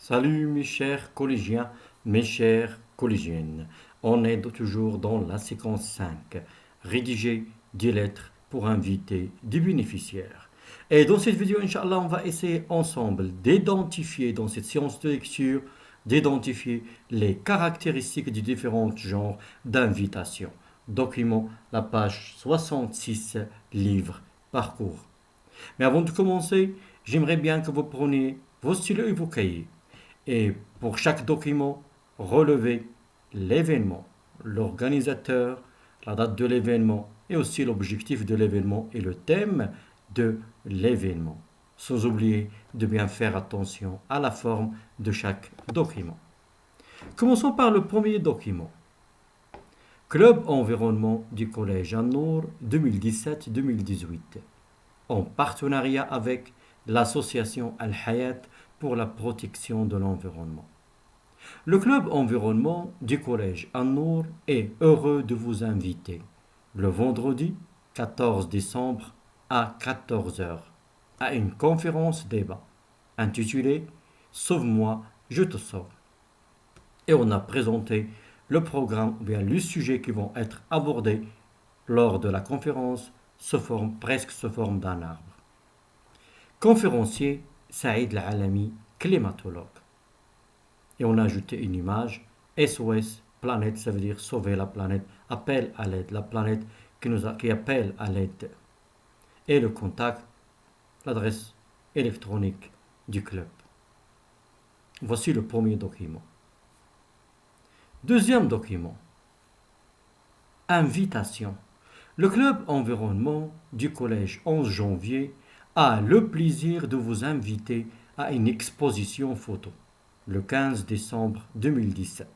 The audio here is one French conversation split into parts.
Salut mes chers collégiens, mes chères collégiennes. On est toujours dans la séquence 5. Rédiger des lettres pour inviter des bénéficiaires. Et dans cette vidéo, Inch'Allah, on va essayer ensemble d'identifier, dans cette séance de lecture, d'identifier les caractéristiques des différents genres d'invitation. Document, la page 66, livre, parcours. Mais avant de commencer, j'aimerais bien que vous preniez vos stylos et vos cahiers. Et pour chaque document, relevez l'événement, l'organisateur, la date de l'événement et aussi l'objectif de l'événement et le thème de l'événement. Sans oublier de bien faire attention à la forme de chaque document. Commençons par le premier document. Club environnement du Collège An-Nour 2017-2018, en partenariat avec l'association Al-Hayat pour la protection de l'environnement. Le club environnement du Collège An-Nour est heureux de vous inviter le vendredi 14 décembre à 14 heures à une conférence débat intitulée Sauve-moi, je te sauve. Et on a présenté le programme ou bien les sujets qui vont être abordés lors de la conférence se forme d'un arbre. Conférencier Saïd Al-Alami, climatologue. Et on a ajouté une image SOS, planète, ça veut dire sauver la planète, appel à l'aide, la planète qui appelle à l'aide. Et le contact, l'adresse électronique du club. Voici le premier document. Deuxième document. Invitation. Le club environnement du collège 11 janvier a le plaisir de vous inviter à une exposition photo le 15 décembre 2017.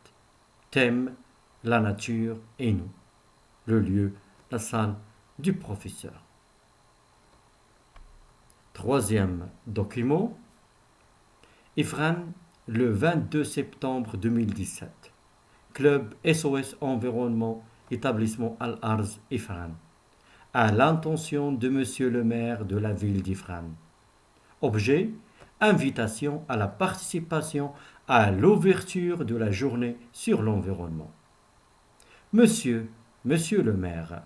Thème, la nature et nous. Le lieu, la salle du professeur. Troisième document. Ifran, le 22 septembre 2017. Club SOS Environnement, établissement Al-Arz, Ifran. À l'intention de Monsieur le maire de la ville d'Ifran. Objet, invitation à la participation à l'ouverture de la journée sur l'environnement. Monsieur le maire,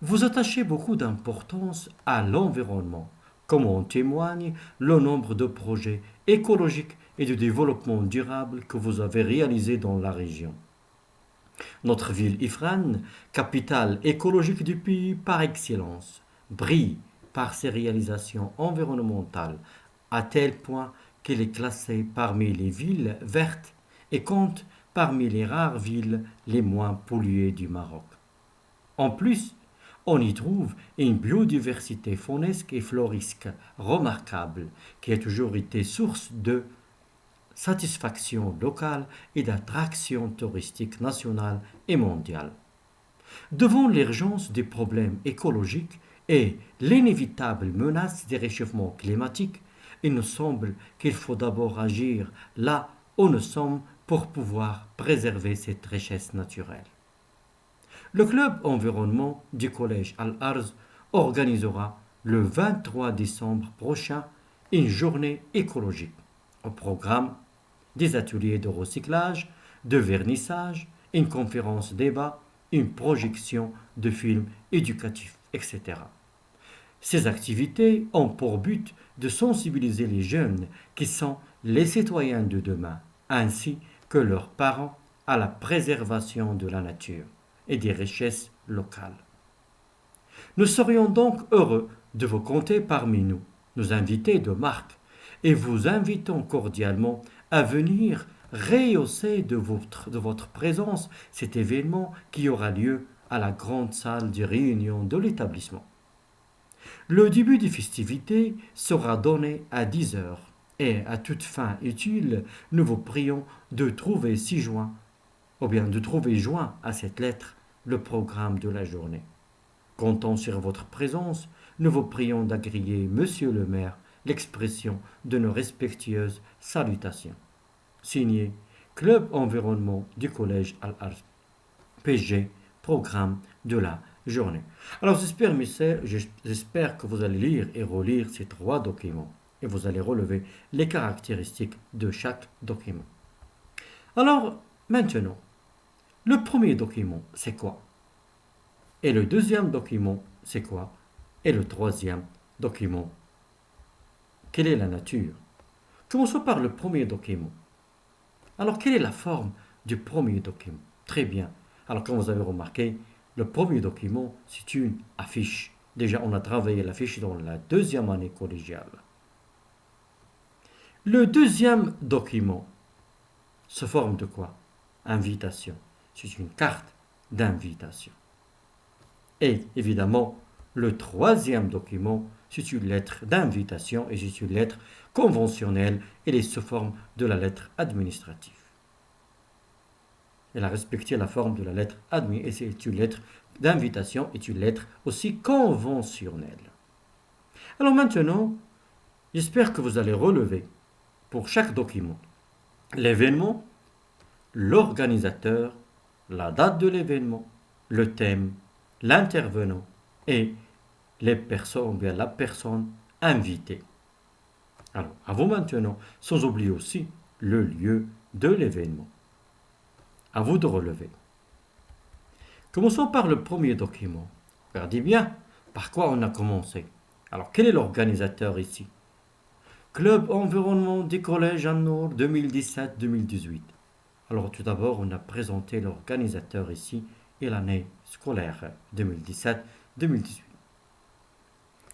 vous attachez beaucoup d'importance à l'environnement, comme en témoigne le nombre de projets écologiques et de développement durable que vous avez réalisés dans la région. Notre ville Ifran, capitale écologique du pays par excellence, brille par ses réalisations environnementales à tel point qu'elle est classée parmi les villes vertes et compte parmi les rares villes les moins polluées du Maroc. En plus, on y trouve une biodiversité faunesque et floristique remarquable qui a toujours été source de satisfaction locale et d'attraction touristique nationale et mondiale. Devant l'urgence des problèmes écologiques et l'inévitable menace des réchauffements climatiques, il nous semble qu'il faut d'abord agir là où nous sommes pour pouvoir préserver cette richesse naturelle. Le club environnement du collège Al-Arz organisera le 23 décembre prochain une journée écologique. Au programme, des ateliers de recyclage, de vernissage, une conférence débat, une projection de films éducatifs, etc. Ces activités ont pour but de sensibiliser les jeunes qui sont les citoyens de demain, ainsi que leurs parents à la préservation de la nature et des richesses locales. Nous serions donc heureux de vous compter parmi nous, nos invités de marque, et vous invitons cordialement à venir rehausser de votre présence cet événement qui aura lieu à la grande salle de réunion de l'établissement. Le début des festivités sera donné à 10 heures et à toute fin utile, nous vous prions de trouver de trouver joint à cette lettre le programme de la journée. Comptant sur votre présence, nous vous prions d'agréer, Monsieur le maire, l'expression de nos respectueuses salutations. Signé Club Environnement du Collège Al-Arz. PG, programme de la journée. Alors j'espère que vous allez lire et relire ces trois documents. Et vous allez relever les caractéristiques de chaque document. Alors, maintenant, le premier document, c'est quoi? Et le deuxième document, c'est quoi? Et le troisième document, quelle est la nature? Commençons par le premier document. Alors, quelle est la forme du premier document? Très bien. Alors, comme vous avez remarqué, le premier document, c'est une affiche. Déjà, on a travaillé l'affiche dans la deuxième année collégiale. Le deuxième document se forme de quoi? Invitation. C'est une carte d'invitation. Et évidemment, le troisième document, c'est une lettre d'invitation et c'est une lettre conventionnelle. Elle est sous forme de la lettre administrative. Elle a respecté la forme de la lettre et c'est une lettre d'invitation et une lettre aussi conventionnelle. Alors maintenant, j'espère que vous allez relever pour chaque document l'événement, l'organisateur, la date de l'événement, le thème, l'intervenant et les personnes, bien la personne invitée. Alors, à vous maintenant, sans oublier aussi le lieu de l'événement. À vous de relever. Commençons par le premier document. Regardez bien par quoi on a commencé. Alors, quel est l'organisateur ici? Club Environnement des collèges An-Nour 2017-2018. Alors, tout d'abord, on a présenté l'organisateur ici et l'année scolaire 2017-2018.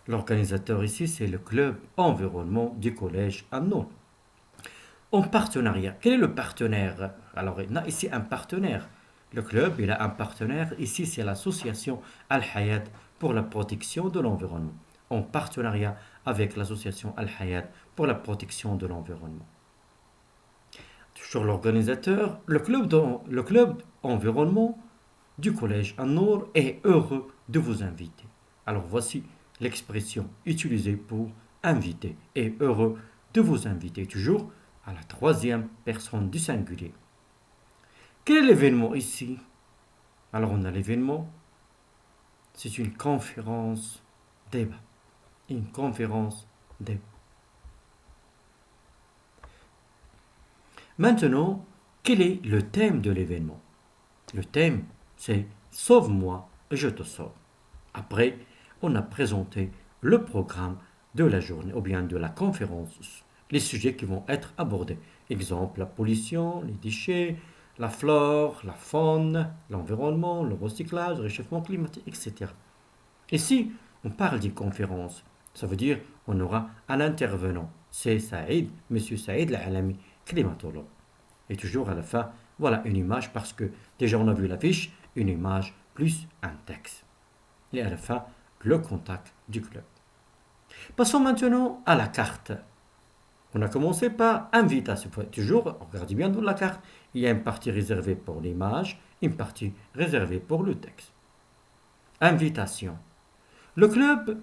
L'organisateur ici, c'est le Club Environnement du collège An-Nour. En partenariat. Quel est le partenaire? Alors, il y a ici un partenaire. Le club, il a un partenaire. Ici, c'est l'association Al-Hayat pour la protection de l'environnement. En partenariat avec l'association Al-Hayat pour la protection de l'environnement. Sur l'organisateur, le club environnement du collège An-Nour est heureux de vous inviter. Alors, voici l'expression utilisée pour inviter. Est heureux de vous inviter. Toujours à la troisième personne du singulier. Quel est l'événement ici? Alors on a l'événement, c'est une conférence débat. Une conférence débat. Maintenant, quel est le thème de l'événement? Le thème, c'est Sauve-moi et je te sauve. Après, on a présenté le programme de la journée ou bien de la conférence, les sujets qui vont être abordés. Exemple, la pollution, les déchets, la flore, la faune, l'environnement, le recyclage, le réchauffement climatique, etc. Ici, on parle d'une conférence. Ça veut dire on aura un intervenant. C'est Saïd, Monsieur Saïd Al-Alami, climatologue. Et toujours à la fin, voilà une image parce que déjà on a vu l'affiche, une image plus un texte. Et à la fin, le contact du club. Passons maintenant à la carte. On a commencé par invitation. Toujours, regardez bien dans la carte, il y a une partie réservée pour l'image, une partie réservée pour le texte. Invitation. Le club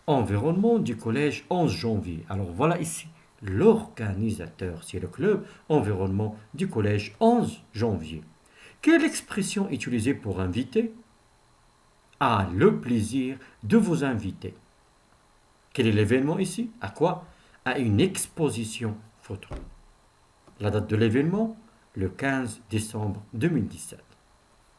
environnement du collège 11 janvier. Alors voilà ici, l'organisateur, c'est le club environnement du collège 11 janvier. Quelle expression utilisée pour inviter? A le plaisir de vous inviter. Quel est l'événement ici? À quoi? À une exposition photo. La date de l'événement? Le 15 décembre 2017.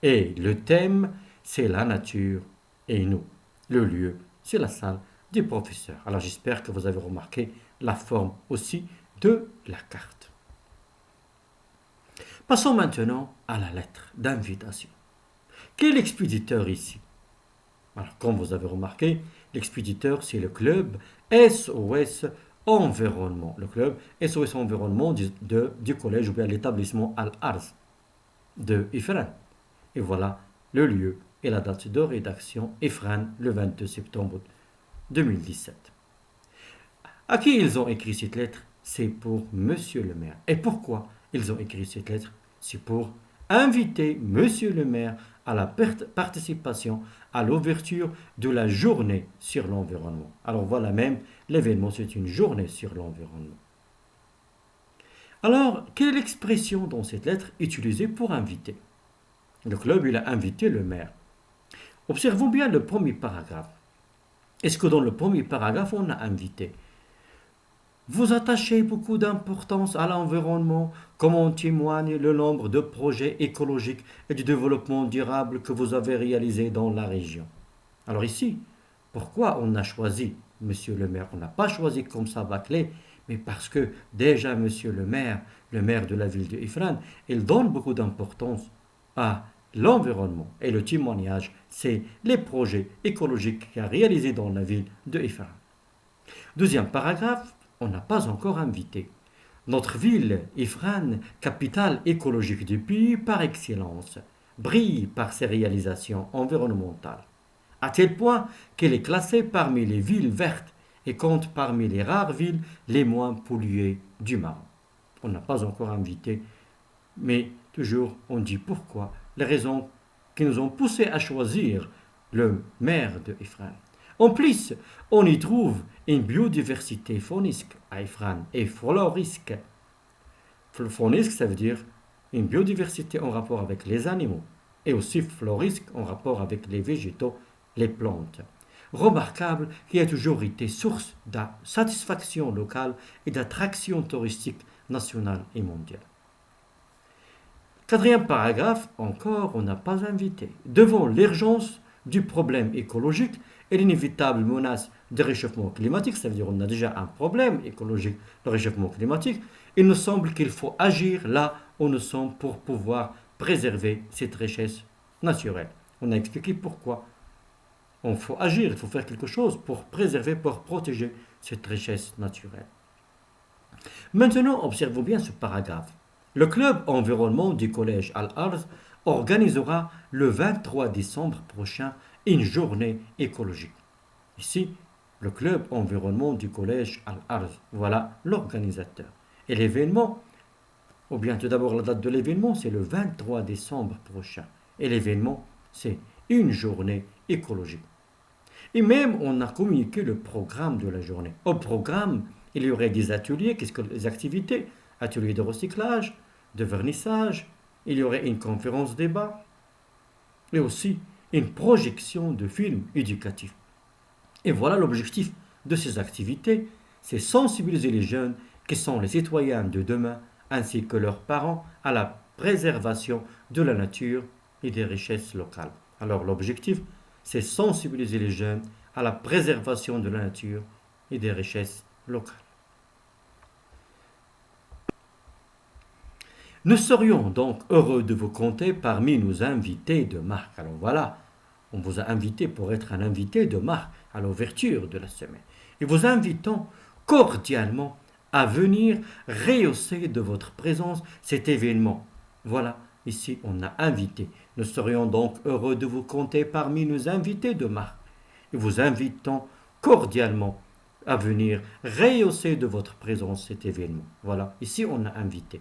Et le thème, c'est la nature et nous. Le lieu, c'est la salle des professeurs. Alors j'espère que vous avez remarqué la forme aussi de la carte. Passons maintenant à la lettre d'invitation. Quel expéditeur ici? Alors, comme vous avez remarqué, l'expéditeur, c'est le club SOS Environnement. Le club SOS Environnement du collège ou bien l'établissement Al-Arz de Ifran. Et voilà le lieu et la date de rédaction, Ifran, le 22 septembre 2017. À qui ils ont écrit cette lettre? C'est pour Monsieur le maire. Et pourquoi ils ont écrit cette lettre? C'est pour inviter Monsieur le maire à la participation à l'ouverture de la journée sur l'environnement. Alors voilà même, l'événement, c'est une journée sur l'environnement. Alors, quelle est l'expression dans cette lettre utilisée pour inviter? Le club, il a invité le maire. Observons bien le premier paragraphe. Est-ce que dans le premier paragraphe, on a invité? Vous attachez beaucoup d'importance à l'environnement, comme en témoigne le nombre de projets écologiques et de développement durable que vous avez réalisés dans la région. Alors ici, pourquoi on a choisi Monsieur le maire? On n'a pas choisi comme ça Baclay, mais parce que déjà Monsieur le maire de la ville de Ifrane, il donne beaucoup d'importance à l'environnement. Et le témoignage, c'est les projets écologiques qu'il a réalisés dans la ville de Ifrane. Deuxième paragraphe, on n'a pas encore invité. Notre ville, Ifrane, capitale écologique du pays par excellence, brille par ses réalisations environnementales, à tel point qu'elle est classée parmi les villes vertes et compte parmi les rares villes les moins polluées du Maroc. On n'a pas encore invité, mais toujours on dit pourquoi, les raisons qui nous ont poussés à choisir le maire de Ifrane. En plus, on y trouve une biodiversité faunisque à Ifrane et florisque. Faunisque, ça veut dire une biodiversité en rapport avec les animaux et aussi florisque en rapport avec les végétaux, les plantes. Remarquable qui a toujours été source de satisfaction locale et d'attraction touristique nationale et mondiale. Quatrième paragraphe, encore, on n'a pas invité. Devant l'urgence du problème écologique et l'inévitable menace du réchauffement climatique, ça veut dire qu'on a déjà un problème écologique, le réchauffement climatique, il nous semble qu'il faut agir là où nous sommes pour pouvoir préserver cette richesse naturelle. On a expliqué pourquoi. Il faut agir, il faut faire quelque chose pour préserver, pour protéger cette richesse naturelle. Maintenant, observons bien ce paragraphe. Le club environnement du collège Al-Arz organisera le 23 décembre prochain une journée écologique. Ici, le club environnement du collège Al-Arz, voilà l'organisateur. Et l'événement, ou bien tout d'abord la date de l'événement, c'est le 23 décembre prochain. Et l'événement, c'est une journée écologique. Et même, on a communiqué le programme de la journée. Au programme, il y aurait des ateliers, qu'est-ce que les activités? Ateliers de recyclage, de vernissage, il y aurait une conférence débat et aussi une projection de films éducatifs. Et voilà l'objectif de ces activités, c'est sensibiliser les jeunes qui sont les citoyens de demain ainsi que leurs parents à la préservation de la nature et des richesses locales. Alors l'objectif, c'est sensibiliser les jeunes à la préservation de la nature et des richesses locales. Nous serions donc heureux de vous compter parmi nos invités de marque. Alors voilà, on vous a invité pour être un invité de marque à l'ouverture de la semaine. Et vous invitons cordialement à venir rehausser de votre présence cet événement. Voilà, ici on a invité. Nous serions donc heureux de vous compter parmi nos invités de marque. Et vous invitons cordialement à venir rehausser de votre présence cet événement. Voilà, ici on a invité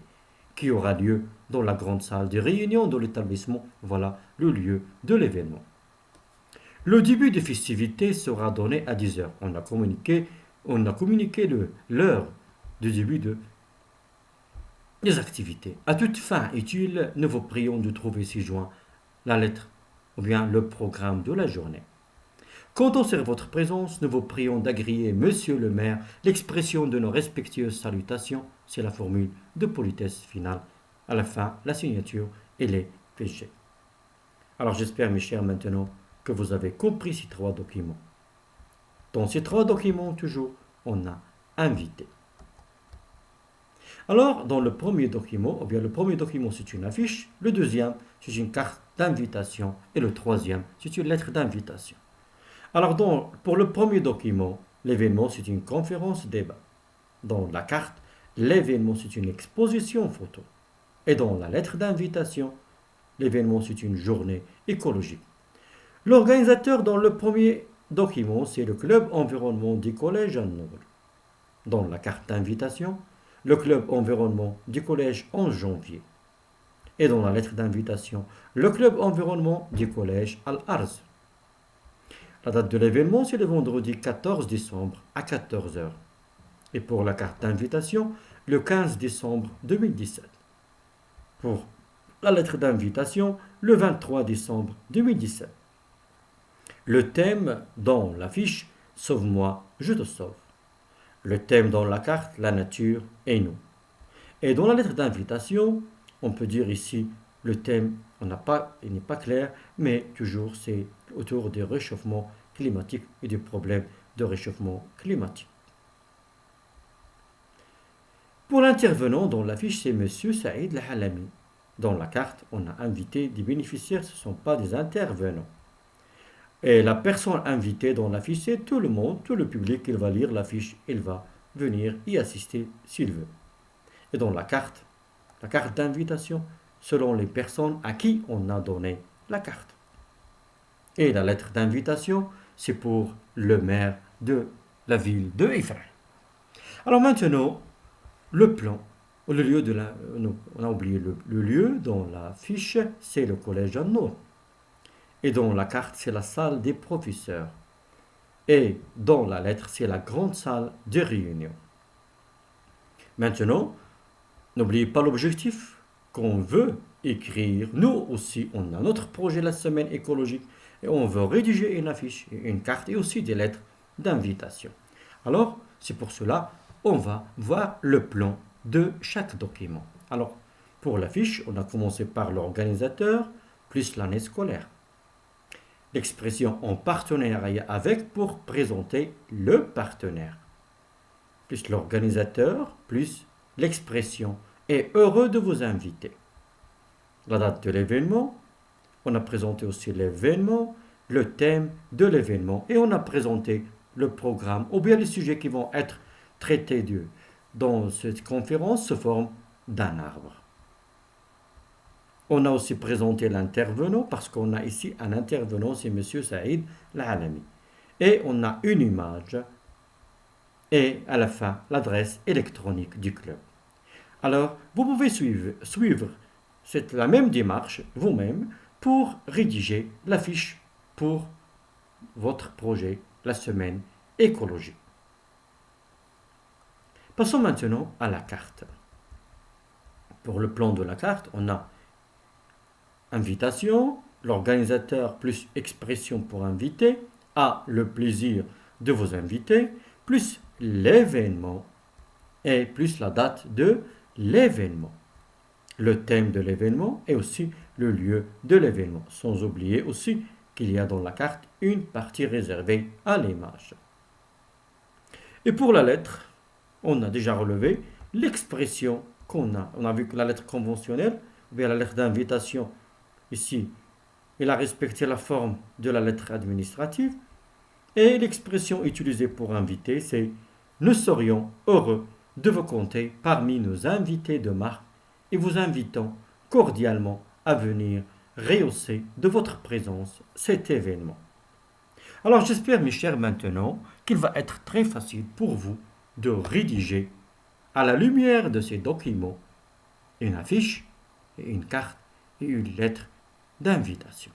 qui aura lieu dans la grande salle de réunion de l'établissement. Voilà le lieu de l'événement. Le début des festivités sera donné à 10 heures. On a communiqué l'heure du début des activités. À toute fin utile, nous vous prions de trouver ci-joint la lettre ou bien le programme de la journée. Comptons sur votre présence, nous vous prions d'agréer, monsieur le maire, l'expression de nos respectueuses salutations, c'est la formule de politesse finale. À la fin, la signature et les PG. Alors j'espère, mes chers, maintenant que vous avez compris ces trois documents. Dans ces trois documents, toujours, on a invité. Alors, dans le premier document, ou bien le premier document, c'est une affiche, le deuxième, c'est une carte d'invitation, et le troisième, c'est une lettre d'invitation. Alors, pour le premier document, l'événement, c'est une conférence débat. Dans la carte, l'événement, c'est une exposition photo. Et dans la lettre d'invitation, l'événement, c'est une journée écologique. L'organisateur dans le premier document, c'est le club environnement du collège An-Nour. Dans la carte d'invitation, le club environnement du collège 11 janvier. Et dans la lettre d'invitation, le club environnement du collège Al-Arz. La date de l'événement, c'est le vendredi 14 décembre à 14 heures. Et pour la carte d'invitation, le 15 décembre 2017. Pour la lettre d'invitation, le 23 décembre 2017. Le thème dans l'affiche, Sauve-moi, je te sauve. Le thème dans la carte, la nature et nous. Et dans la lettre d'invitation, on peut dire ici, le thème, il n'est pas clair, mais toujours c'est autour du réchauffement climatique et du problème de réchauffement climatique. Pour l'intervenant dans l'affiche, c'est Monsieur Saïd Al-Halami. Dans la carte, on a invité des bénéficiaires, ce ne sont pas des intervenants. Et la personne invitée dans l'affiche, c'est tout le monde, tout le public, il va lire l'affiche, il va venir y assister s'il veut. Et dans la carte d'invitation, selon les personnes à qui on a donné la carte. Et la lettre d'invitation, c'est pour le maire de la ville de Ifrane. Alors maintenant, le plan, le lieu de la... On a oublié le lieu dans la fiche, c'est le collège An-Nour. Et dans la carte, c'est la salle des professeurs. Et dans la lettre, c'est la grande salle de réunion. Maintenant, n'oubliez pas l'objectif qu'on veut écrire. Nous aussi, on a notre projet la semaine écologique et on veut rédiger une affiche, une carte et aussi des lettres d'invitation. Alors, c'est pour cela on va voir le plan de chaque document. Alors, pour l'affiche, on a commencé par l'organisateur plus l'année scolaire. L'expression en partenariat avec pour présenter le partenaire. Plus l'organisateur, plus l'expression est heureux de vous inviter. La date de l'événement, on a présenté aussi l'événement, le thème de l'événement et on a présenté le programme ou bien les sujets qui vont être traités dans cette conférence sous forme d'un arbre. On a aussi présenté l'intervenant parce qu'on a ici un intervenant, c'est M. Saïd Al-Halami. Et on a une image et à la fin l'adresse électronique du club. Alors, vous pouvez suivre la même démarche vous-même pour rédiger la fiche pour votre projet, la semaine écologique. Passons maintenant à la carte. Pour le plan de la carte, on a invitation, l'organisateur plus expression pour inviter, a le plaisir de vous inviter, plus l'événement et plus la date de l'événement. Le thème de l'événement et aussi le lieu de l'événement. Sans oublier aussi qu'il y a dans la carte une partie réservée à l'image. Et pour la lettre, on a déjà relevé l'expression qu'on a. On a vu que la lettre conventionnelle, ou bien la lettre d'invitation, ici, elle a respecté la forme de la lettre administrative. Et l'expression utilisée pour inviter, c'est « Nous serions heureux de vous compter parmi nos invités de marque et vous invitons cordialement à venir rehausser de votre présence cet événement. » Alors j'espère mes chers maintenant qu'il va être très facile pour vous de rédiger à la lumière de ces documents une affiche, et une carte et une lettre d'invitation.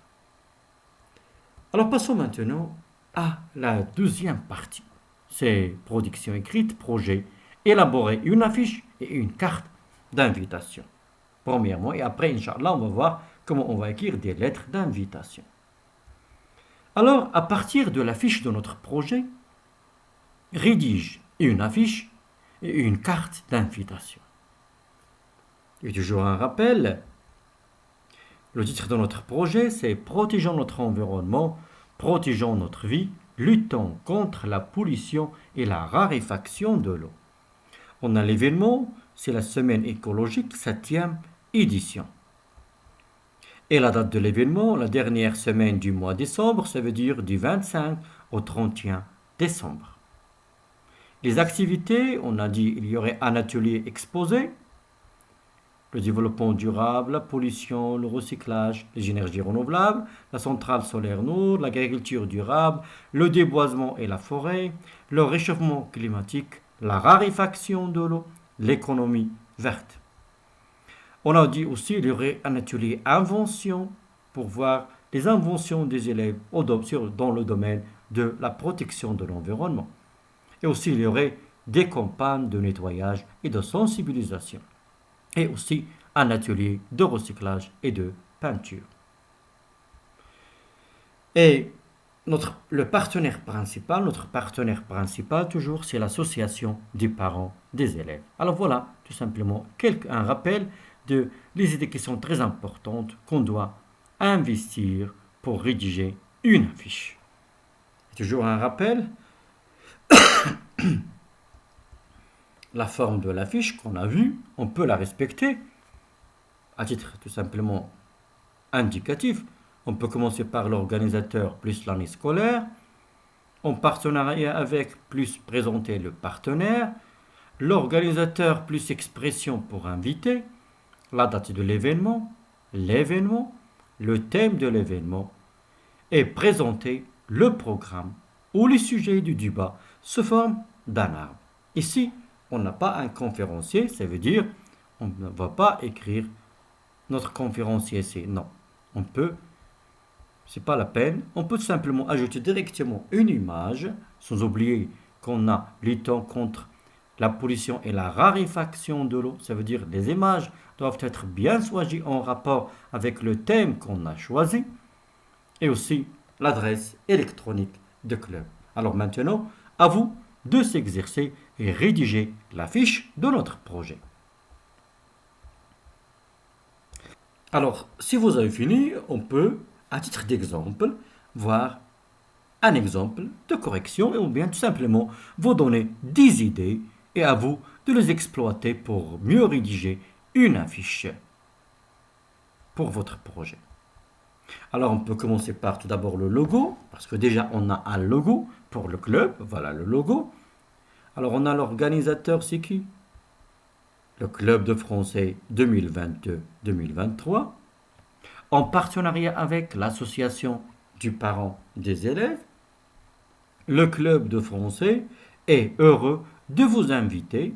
Alors passons maintenant à la deuxième partie. C'est production écrite, projet, élaborer une affiche et une carte d'invitation. Premièrement, et après, Inch'Allah, on va voir comment on va écrire des lettres d'invitation. Alors, à partir de l'affiche de notre projet, rédige une affiche et une carte d'invitation. Et toujours un rappel, le titre de notre projet, c'est « Protégeons notre environnement, protégeons notre vie, luttons contre la pollution et la raréfaction de l'eau ». On a l'événement, c'est la semaine écologique 7e édition. Et la date de l'événement, la dernière semaine du mois de décembre, ça veut dire du 25 au 31 décembre. Les activités, on a dit il y aurait un atelier exposé, le développement durable, la pollution, le recyclage, les énergies renouvelables, la centrale solaire Nour, l'agriculture durable, le déboisement et la forêt, le réchauffement climatique, la raréfaction de l'eau, l'économie verte. On a dit aussi qu'il y aurait un atelier invention pour voir les inventions des élèves dans le domaine de la protection de l'environnement. Et aussi il y aurait des campagnes de nettoyage et de sensibilisation. Et aussi un atelier de recyclage et de peinture. Et notre partenaire principal toujours, c'est l'association des parents des élèves. Alors voilà, tout simplement, un rappel de les idées qui sont très importantes qu'on doit investir pour rédiger une affiche. Toujours un rappel, la forme de l'affiche qu'on a vue, on peut la respecter à titre tout simplement indicatif. On peut commencer par l'organisateur plus l'année scolaire, en partenariat avec plus présenter le partenaire, l'organisateur plus expression pour inviter, la date de l'événement, le thème de l'événement et présenter le programme ou les sujets du débat sous forme d'un arbre. Ici, on n'a pas un conférencier, ça veut dire on ne va pas écrire notre conférencier ici. Non, on peut, c'est pas la peine, on peut simplement ajouter directement une image, sans oublier qu'on a luttant contre la pollution et la raréfaction de l'eau. Ça veut dire les images doivent être bien choisies en rapport avec le thème qu'on a choisi et aussi l'adresse électronique de club. Alors maintenant, à vous de s'exercer et rédiger la fiche de notre projet. Alors, si vous avez fini, on peut, à titre d'exemple, voir un exemple de correction ou bien tout simplement vous donner des idées et à vous de les exploiter pour mieux rédiger une affiche pour votre projet. Alors on peut commencer par tout d'abord le logo, parce que déjà on a un logo pour le club, voilà le logo. Alors on a l'organisateur, c'est qui? Le club de français 2022-2023, en partenariat avec l'association du parent des élèves. Le club de français est heureux de vous inviter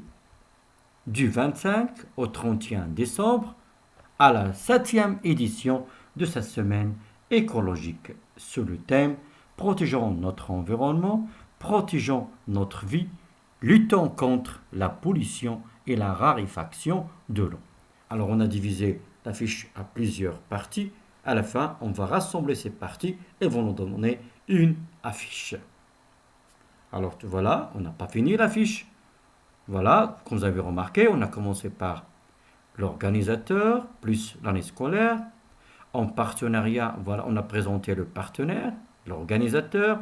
du 25 au 31 décembre à la 7e édition de sa semaine écologique sur le thème Protégeons notre environnement, protégeons notre vie, luttons contre la pollution et la raréfaction de l'eau. Alors on a divisé la fiche à plusieurs parties. À la fin, on va rassembler ces parties et vont nous donner une affiche. Alors voilà, on n'a pas fini la fiche. Voilà, comme vous avez remarqué, on a commencé par l'organisateur plus l'année scolaire. En partenariat, voilà, on a présenté le partenaire, l'organisateur,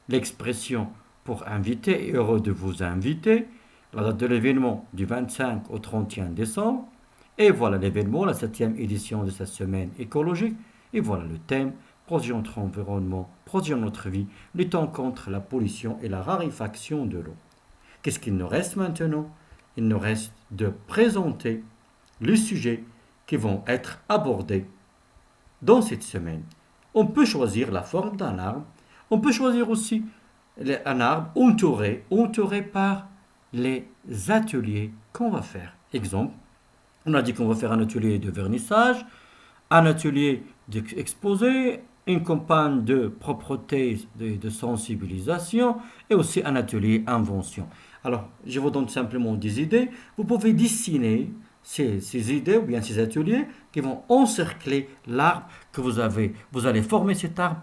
l'expression pour inviter et heureux de vous inviter, la date de l'événement du 25 au 31 décembre, et voilà l'événement, la 7e édition de sa semaine écologique, et voilà le thème, protégeons notre environnement, protégeons notre vie, luttons contre la pollution et la raréfaction de l'eau. Qu'est-ce qu'il nous reste maintenant? Il nous reste de présenter les sujets qui vont être abordés dans cette semaine. On peut choisir la forme d'un arbre. On peut choisir aussi un arbre entouré par les ateliers qu'on va faire. Exemple, on a dit qu'on va faire un atelier de vernissage, un atelier d'exposé, une campagne de propreté, de sensibilisation et aussi un atelier invention. Alors, je vous donne simplement des idées. Vous pouvez dessiner ces idées ou bien ces ateliers qui vont encercler l'arbre que vous avez. Vous allez former cet arbre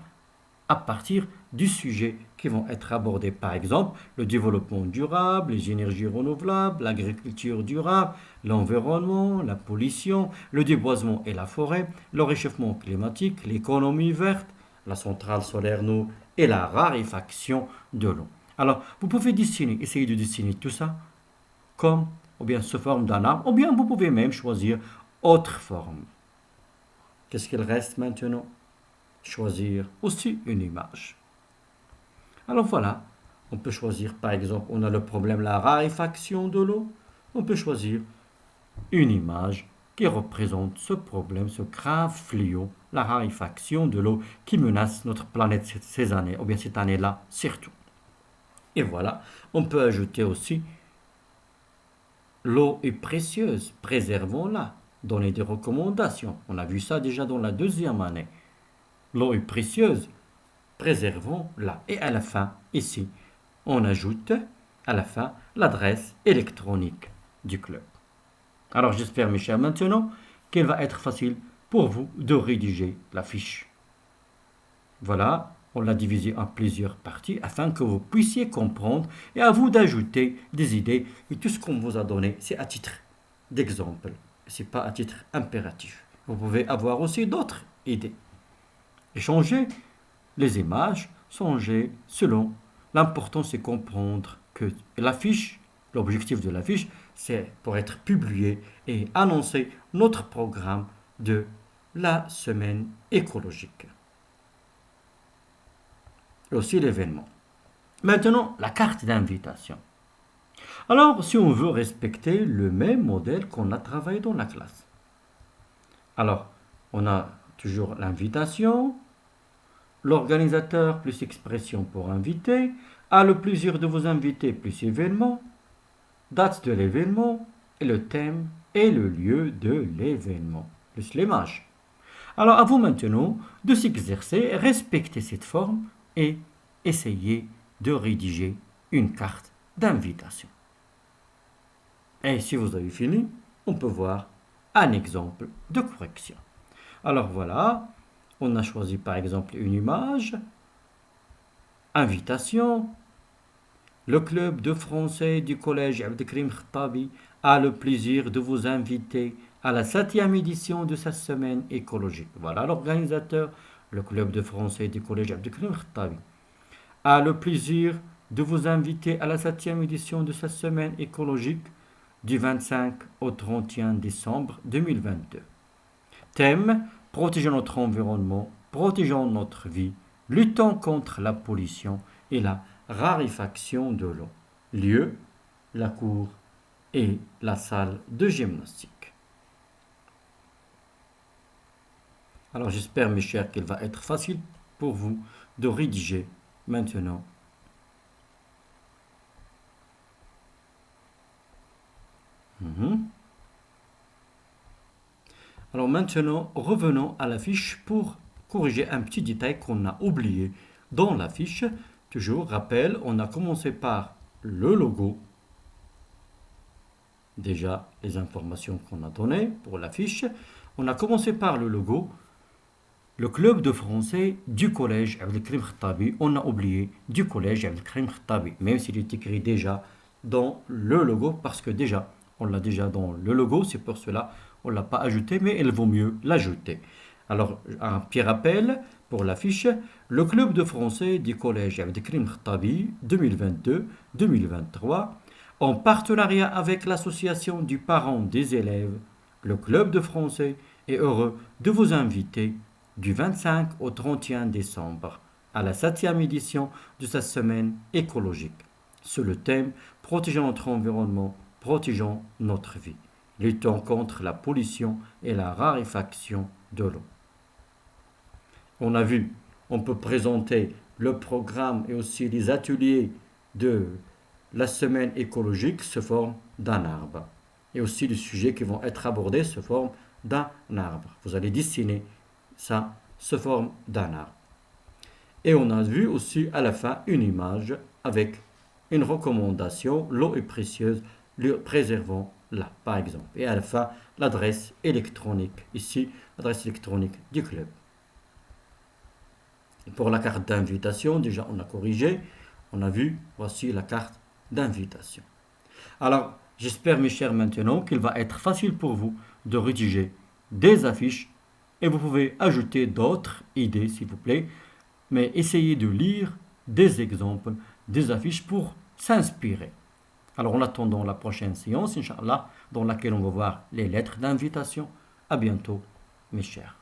à partir du sujet qui vont être abordés. Par exemple, le développement durable, les énergies renouvelables, l'agriculture durable, l'environnement, la pollution, le déboisement et la forêt, le réchauffement climatique, l'économie verte, la centrale solaire nous et la raréfaction de l'eau. Alors, vous pouvez essayer de dessiner tout ça comme ou bien sous forme d'un arbre, ou bien vous pouvez même choisir autre forme. Qu'est-ce qu'il reste maintenant? Choisir aussi une image. Alors voilà, on peut choisir par exemple, on a le problème la raréfaction de l'eau, on peut choisir une image qui représente ce problème, ce grave fléau, la raréfaction de l'eau qui menace notre planète ces années, ou bien cette année-là surtout. Et voilà, on peut ajouter aussi l'eau est précieuse, préservons-la, donner des recommandations. On a vu ça déjà dans la 2e année. L'eau est précieuse, préservons-la. Et à la fin, ici, on ajoute à la fin l'adresse électronique du club. Alors j'espère, mes chers, maintenant qu'il va être facile pour vous de rédiger la fiche. Voilà, On l'a divisé en plusieurs parties afin que vous puissiez comprendre et à vous d'ajouter des idées. Et tout ce qu'on vous a donné, c'est à titre d'exemple. Ce n'est pas à titre impératif. Vous pouvez avoir aussi d'autres idées. Échanger les images, changer selon. L'important, c'est comprendre que l'affiche, l'objectif de l'affiche, c'est pour être publié et annoncer notre programme de la semaine écologique. Et aussi l'événement. Maintenant, la carte d'invitation. Alors, si on veut respecter le même modèle qu'on a travaillé dans la classe. Alors, on a toujours l'invitation, l'organisateur plus expression pour inviter, a le plaisir de vous inviter plus événement, date de l'événement, et le thème et le lieu de l'événement, plus l'image. Alors à vous maintenant de s'exercer, respecter cette forme et essayer de rédiger une carte d'invitation. Et si vous avez fini, on peut voir un exemple de correction. Alors voilà, on a choisi par exemple une image, invitation. Le club de français du collège Abdelkrim Khattabi a le plaisir de vous inviter à la 7e édition de sa semaine écologique. Voilà l'organisateur, le club de français du collège Abdelkrim Khattabi a le plaisir de vous inviter à la 7e édition de sa semaine écologique du 25 au 31 décembre 2022. Thème: protégeons notre environnement, protégeons notre vie, luttons contre la pollution et la raréfaction de l'eau. Lieu: la cour et la salle de gymnastique. Alors j'espère mes chers qu'il va être facile pour vous de rédiger maintenant. Alors maintenant, revenons à la fiche pour corriger un petit détail qu'on a oublié dans la fiche. Toujours, rappel, on a commencé par le logo. Déjà, les informations qu'on a données pour la fiche. On a commencé par le logo. Le club de français du collège Abdelkrim Khattabi. On a oublié du collège Abdelkrim Khattabi, même s'il est écrit déjà dans le logo, parce que déjà, on l'a déjà dans le logo, c'est pour cela on ne l'a pas ajouté, mais il vaut mieux l'ajouter. Alors, un petit rappel pour l'affiche, le club de français du collège Abdelkrim Khattabi 2022-2023, en partenariat avec l'association du parent des élèves, le club de français est heureux de vous inviter du 25 au 31 décembre à la 7e édition de sa semaine écologique, sur le thème Protégeons notre environnement, protégeons notre vie, luttons contre la pollution et la raréfaction de l'eau. On a vu, on peut présenter le programme et aussi les ateliers de la semaine écologique sous forme d'un arbre. Et aussi les sujets qui vont être abordés sous forme d'un arbre. Vous allez dessiner ça sous forme d'un arbre. Et on a vu aussi à la fin une image avec une recommandation, l'eau est précieuse, préservons-la par exemple. Et à la fin, l'adresse électronique, ici, l'adresse électronique du club. Et pour la carte d'invitation, déjà on a corrigé, on a vu, voici la carte d'invitation. Alors, j'espère mes chers maintenant qu'il va être facile pour vous de rédiger des affiches et vous pouvez ajouter d'autres idées s'il vous plaît, mais essayez de lire des exemples, des affiches pour s'inspirer. Alors en attendant la prochaine séance, Inch'Allah, dans laquelle on va voir les lettres d'invitation. À bientôt mes chers.